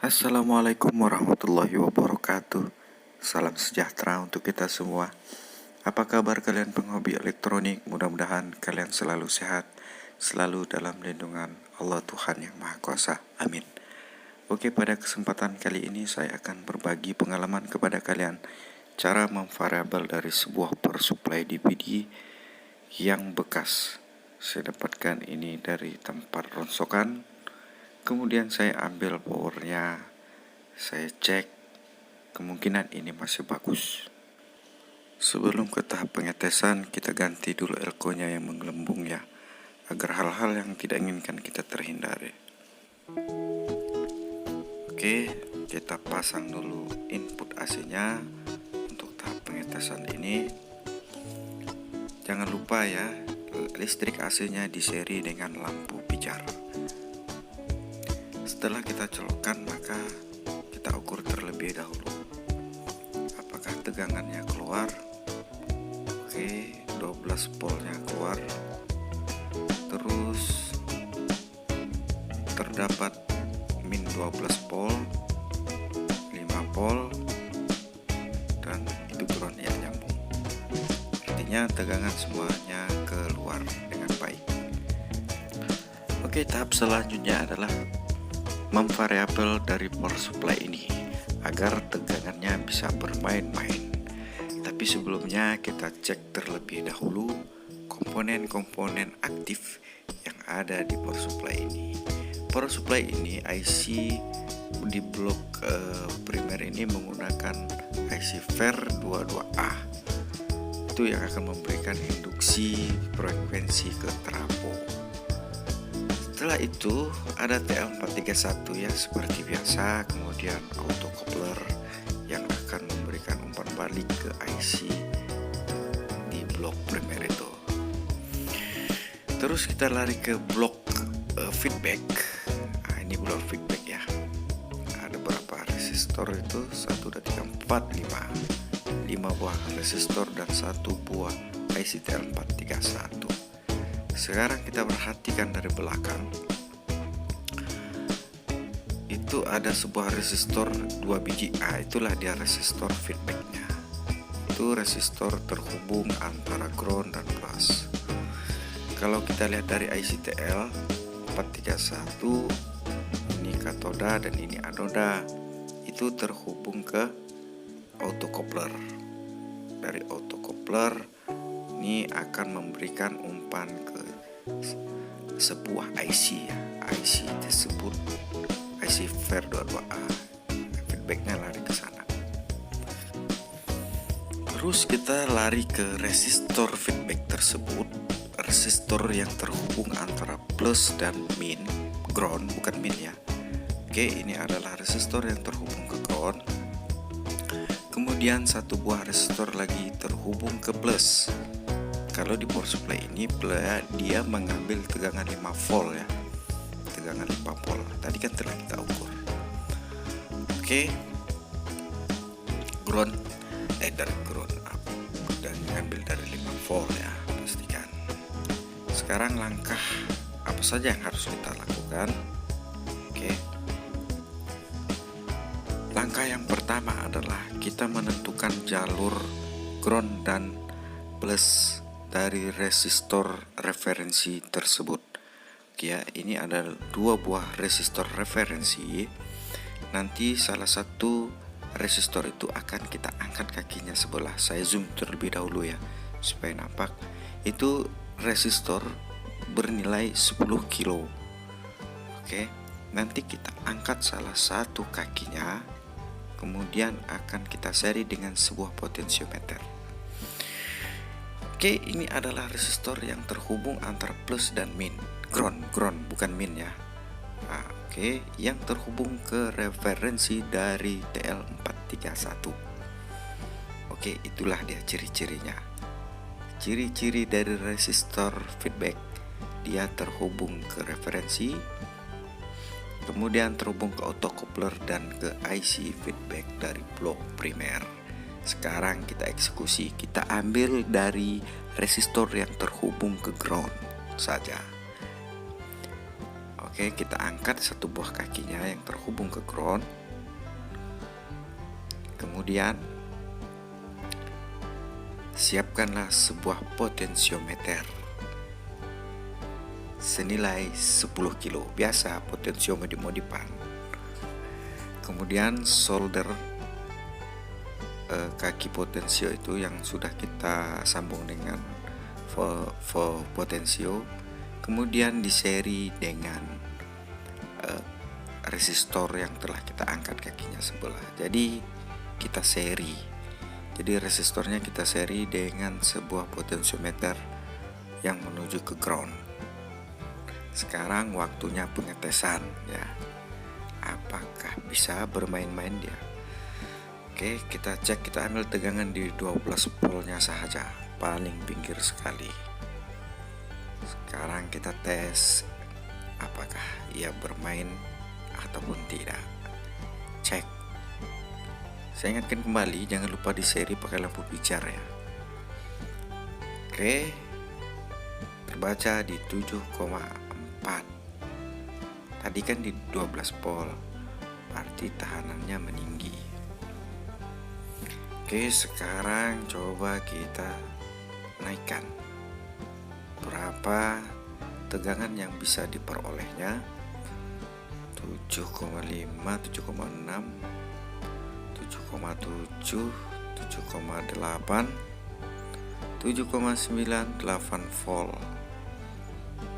Assalamualaikum warahmatullahi wabarakatuh. Salam sejahtera untuk kita semua. Apa kabar kalian penghobi elektronik? Mudah-mudahan kalian selalu sehat, selalu dalam lindungan Allah Tuhan Yang Maha Kuasa. Amin. Oke, pada kesempatan kali ini saya akan berbagi pengalaman kepada kalian cara memvariabel dari sebuah power supply DVD yang bekas. Saya dapatkan ini dari tempat ronsokan. Kemudian saya ambil powernya, saya cek, kemungkinan ini masih bagus. Sebelum ke tahap pengetesan, kita ganti dulu elko-nya yang menggelembung ya, agar hal-hal yang tidak inginkan kita terhindari. Oke, kita pasang dulu input AC-nya untuk tahap pengetesan ini. Jangan lupa ya, listrik AC-nya diseri dengan lampu pijar. Setelah kita colokkan, maka kita ukur terlebih dahulu apakah tegangannya keluar. Oke, 12 voltnya keluar. Terus terdapat min 12 volt, 5 volt, dan itu ground yang nyambung. Artinya tegangan semuanya keluar dengan baik. Oke, tahap selanjutnya adalah memvariabel dari power supply ini agar tegangannya bisa bermain-main. Tapi sebelumnya kita cek terlebih dahulu komponen-komponen aktif yang ada di power supply ini. Power supply ini IC di blok primer ini menggunakan IC VER22A. Itu yang akan memberikan induksi frekuensi ke trafo. Setelah itu ada TL431 ya, seperti biasa. Kemudian autocoupler yang akan memberikan umpan balik ke IC di blok primer itu. Terus kita lari ke blok feedback. Nah, ini blok feedback ya. Ada berapa resistor itu? 1, 2, 3, 4, 5 buah resistor dan 1 buah IC TL431. Sekarang kita perhatikan dari belakang. Itu ada sebuah resistor 2 biji. Itulah dia resistor feedbacknya. Itu resistor terhubung antara ground dan plus. Kalau kita lihat dari ICTL 431, ini katoda dan ini anoda, itu terhubung ke autocoupler. Dari autocoupler ini akan memberikan umpan ke sebuah IC ya. IC tersebut IC VER22A. Feedbacknya lari ke sana. Terus kita lari ke resistor feedback tersebut. Resistor yang terhubung antara plus dan min, ground bukan min ya. Oke, ini adalah resistor yang terhubung ke ground. Kemudian satu buah resistor lagi terhubung ke plus. Kalau di power supply ini dia mengambil tegangan 5 volt ya. Tegangan 5 volt. Tadi kan telah kita ukur. Oke. Ground dari ground up dan mengambil dari 5 volt ya, pastikan. Sekarang langkah apa saja yang harus kita lakukan? Oke. Langkah yang pertama adalah kita menentukan jalur ground dan plus dari resistor referensi tersebut. Oke ya, ini ada 2 buah resistor referensi. Nanti salah satu resistor itu akan kita angkat kakinya sebelah. Saya zoom terlebih dahulu ya, supaya nampak. Itu resistor bernilai 10 kilo. Oke, nanti kita angkat salah satu kakinya, kemudian akan kita seri dengan sebuah potensiometer. Oke, ini adalah resistor yang terhubung antara plus dan min. Ground bukan min ya. Nah, oke, yang terhubung ke referensi dari TL431. Oke, itulah dia ciri-cirinya. Ciri-ciri dari resistor feedback, dia terhubung ke referensi, kemudian terhubung ke autocoupler dan ke IC feedback dari blok primer. Sekarang kita eksekusi. Kita ambil dari resistor yang terhubung ke ground saja. Oke, kita angkat satu buah kakinya yang terhubung ke ground. Kemudian siapkanlah sebuah potensiometer senilai 10 kilo. Biasa potensiometer modifan. Kemudian solder kaki potensio itu yang sudah kita sambung dengan potensio, kemudian diseri dengan resistor yang telah kita angkat kakinya sebelah. Jadi kita seri. Jadi resistornya kita seri dengan sebuah potensiometer yang menuju ke ground. Sekarang waktunya pengetesan ya. Apakah bisa bermain-main dia? Oke, kita cek, kita ambil tegangan di 12 voltnya saja, paling pinggir sekali. Sekarang kita tes apakah ia bermain ataupun tidak. Cek. Saya ingatkan kembali, jangan lupa diseri pakai lampu pijar ya. Oke, terbaca di 7,4. Tadi kan di 12 volt, berarti tehanannya meninggi. Oke, sekarang coba kita naikkan. Berapa tegangan yang bisa diperolehnya? 7,5, 7,6, 7,7, 7,8, 7,9, 8 volt,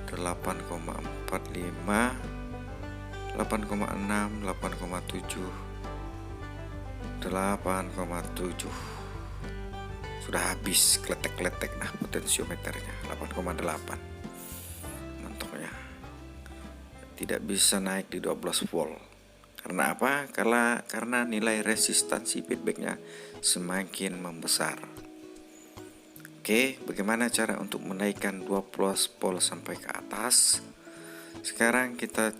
8,45, 8,6, 8,7, 8,7. Sudah habis kletek-kletek. Nah, potensiometernya 8,8. Mentoknya tidak bisa naik di 12 volt. Karena apa? Karena nilai resistansi feedbacknya semakin membesar. Oke, bagaimana cara untuk menaikkan 12 volt sampai ke atas? Sekarang kita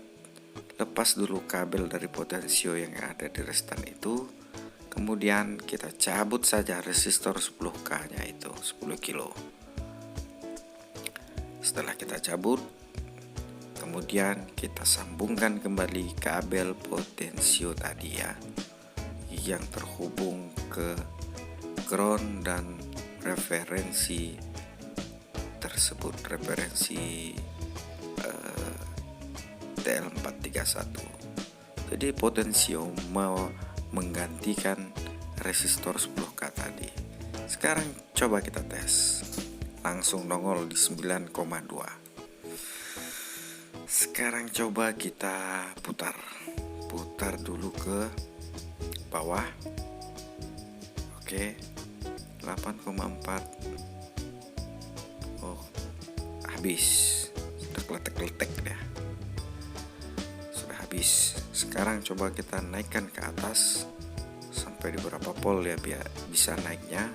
lepas dulu kabel dari potensio yang ada di resistan itu. Kemudian kita cabut saja resistor 10K nya itu, 10 kilo. Setelah kita cabut, kemudian kita sambungkan kembali kabel potensio tadi ya, yang terhubung ke ground dan referensi tersebut, referensi TL431. Jadi potensio mau menggantikan resistor 10K tadi. Sekarang coba kita tes. Langsung nongol di 9,2. Sekarang coba kita putar dulu ke bawah. Oke, 8,4. Oh, habis. Sudah kletek-kletek dah. Sudah habis. Sekarang coba kita naikkan ke atas sampai di berapa volt ya, biar bisa naiknya.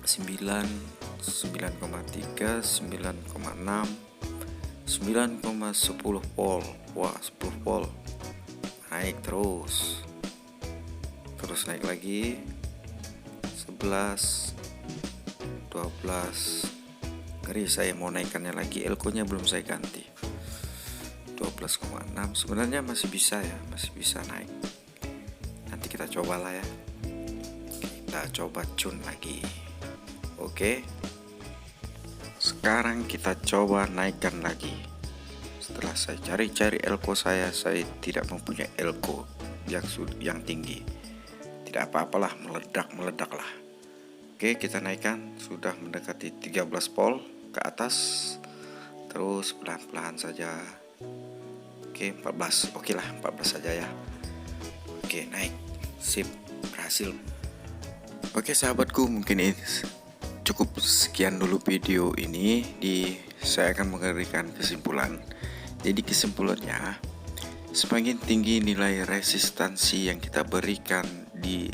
9, 9,3, 9,6, 9,10 volt. Wah, 10 volt. Naik terus naik lagi. 11, 12. Ngeri, saya mau naikkannya lagi. Elko-nya belum saya ganti. 12,6. Sebenarnya masih bisa ya, masih bisa naik. Nanti kita cobalah ya. Kita coba tune lagi. Oke. Sekarang kita coba naikkan lagi. Setelah saya cari-cari elko saya tidak mempunyai elko yang tinggi. Tidak apa-apalah, meledak lah. Oke, kita naikkan, sudah mendekati 13 volt ke atas. Terus pelan-pelan saja. Oke, 14. Oke lah, 14 saja ya. Oke, naik. Sip, berhasil. Oke sahabatku, mungkin ini cukup sekian dulu video ini. Saya akan memberikan kesimpulan. Jadi kesimpulannya, semakin tinggi nilai resistansi yang kita berikan di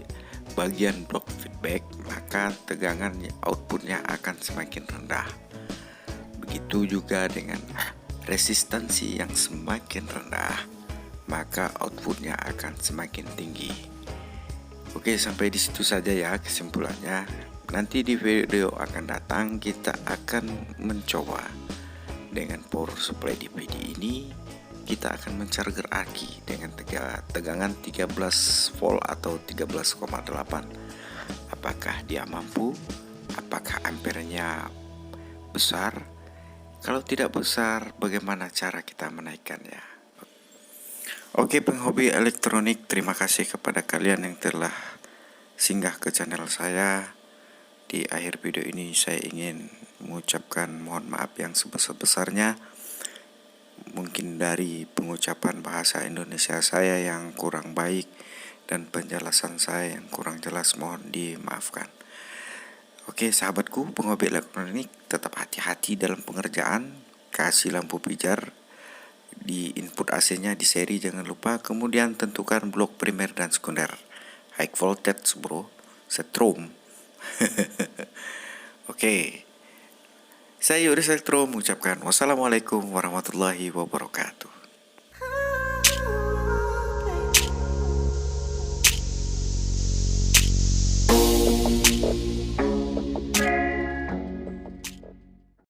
bagian blok feedback, maka tegangan outputnya akan semakin rendah. Begitu juga dengan resistansi yang semakin rendah, maka outputnya akan semakin tinggi. Oke, sampai di situ saja ya kesimpulannya. Nanti di video akan datang kita akan mencoba Dengan power supply DPD ini, kita akan mencharger aki dengan tegangan 13 volt atau 13,8. Apakah dia mampu? Apakah ampernya besar? Kalau tidak besar, bagaimana cara kita menaikkannya? Oke, penghobi elektronik, terima kasih kepada kalian yang telah singgah ke channel saya. Di akhir video ini saya ingin mengucapkan mohon maaf yang sebesar-besarnya. Mungkin dari pengucapan bahasa Indonesia saya yang kurang baik dan penjelasan saya yang kurang jelas, mohon dimaafkan. Oke sahabatku penghobi elektronik, tetap hati-hati dalam pengerjaan. Kasih lampu pijar di input AC-nya di seri jangan lupa. Kemudian tentukan blok primer dan sekunder. High voltage bro, setrum. Oke, saya Yuris Elektro mengucapkan wassalamualaikum warahmatullahi wabarakatuh.